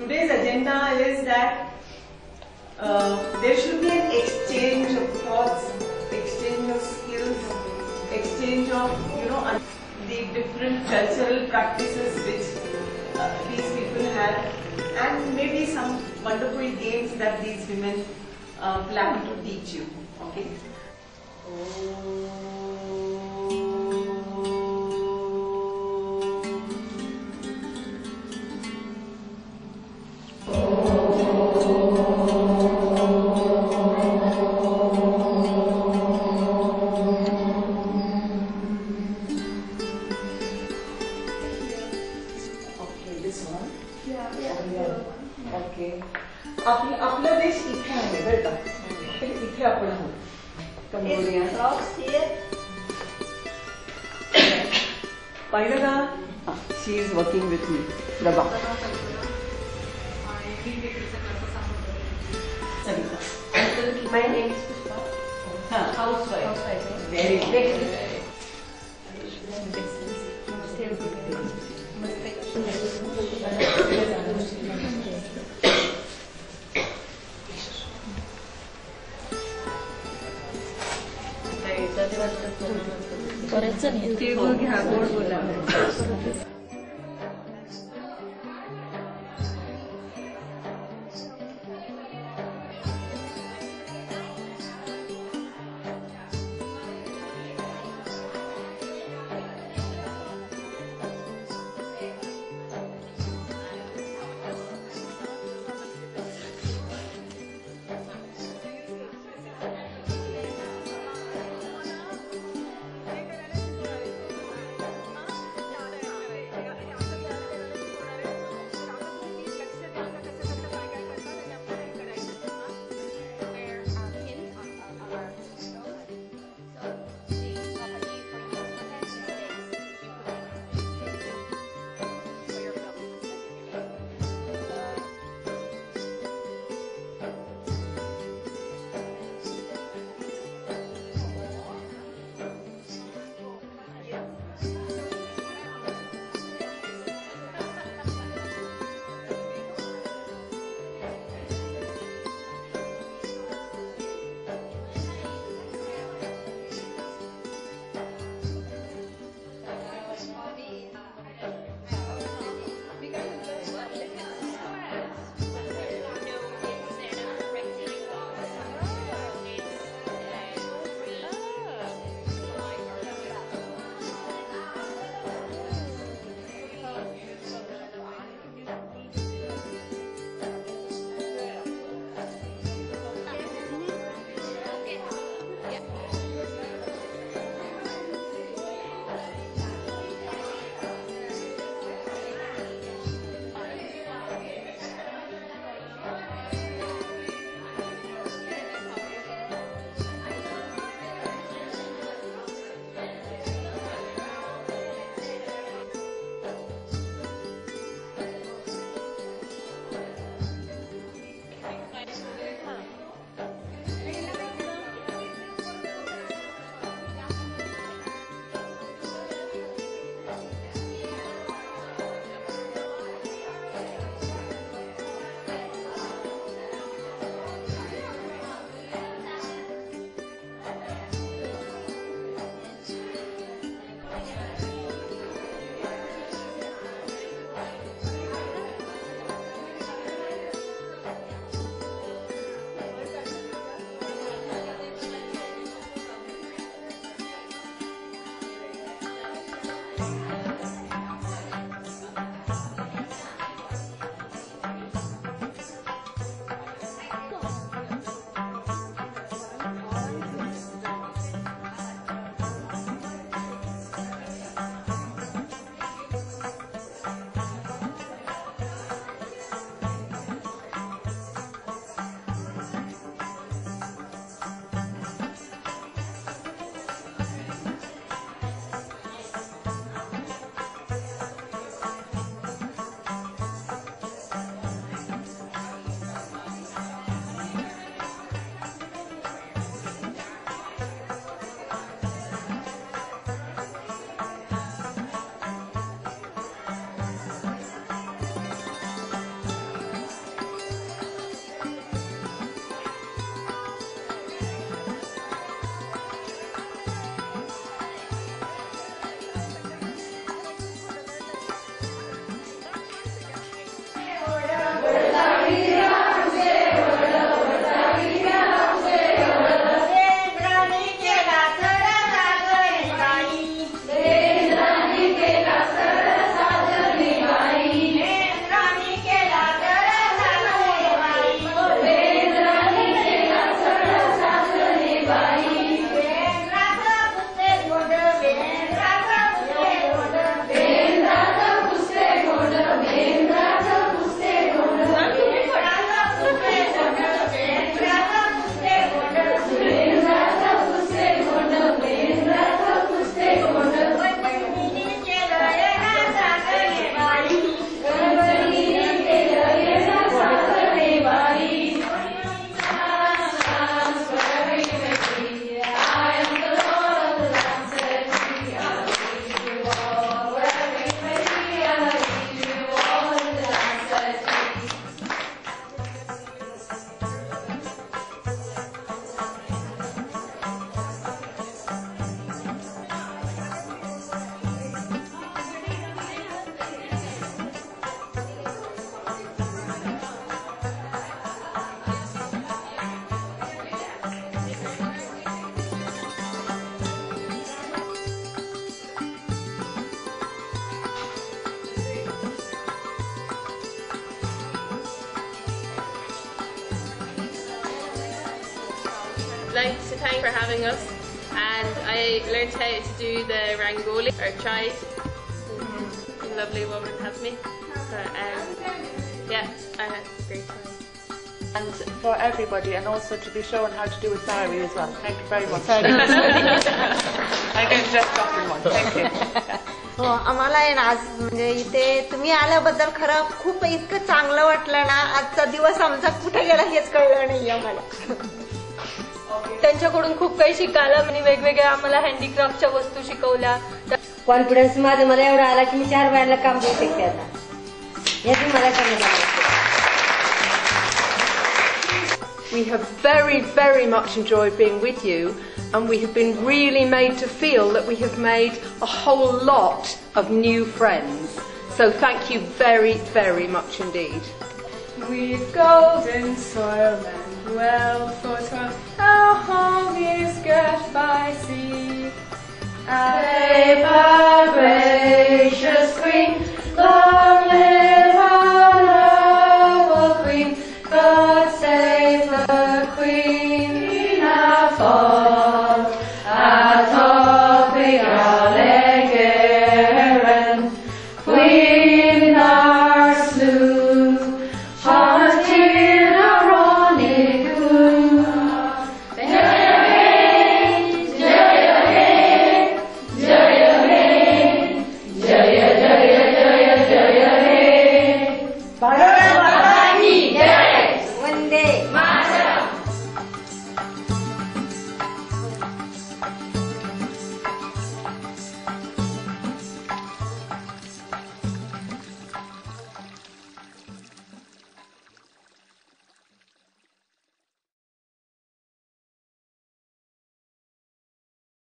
today's agenda is that there should be an exchange of thoughts, exchange of skills, exchange of the different cultural practices which these people have, and maybe some wonderful games that these women plan to teach you. Okay. Okay. आपला देश इथे आहे बरं का. इथे आपण आहोत. Cambodia. पाहिलं का? She is working with me. Prabha. My name is Pushpa. Housewife. Very good. करायचं नाही ते मग घ्या गोड बोला. like to thank for having us, and I learned how to do the rangoli, or tried. A lovely woman helped me. So, yeah, I had a great time. And for everybody, and also to be shown how to do a sari as well. Thank you very much. I'm going to just drop in one. Thank you. हो आम्हाला आहे ना आज म्हणजे इथे तुम्ही आल्याबद्दल खरं खूप इतकं चांगलं वाटलं ना. आजचा दिवस आमचा कुठे गेला हेच कळलं नाही आम्हाला. त्यांच्याकडून खूप काही शिकायला म्हणजे वेगवेगळ्या आम्हाला हँडीक्राफ्टच्या वस्तू शिकवल्या. कॉन्फिडन्स माझं मला एवढा आला की मी 4 बायांना काम करू शकते आता. याची मला करण्यात आलं. We have very, very much enjoyed being with you, and we have been really made to feel that we have made a whole lot of new friends. So thank you very, very much indeed. With golden soil and well thought of, our home is girt by sea. Our gracious Queen, long live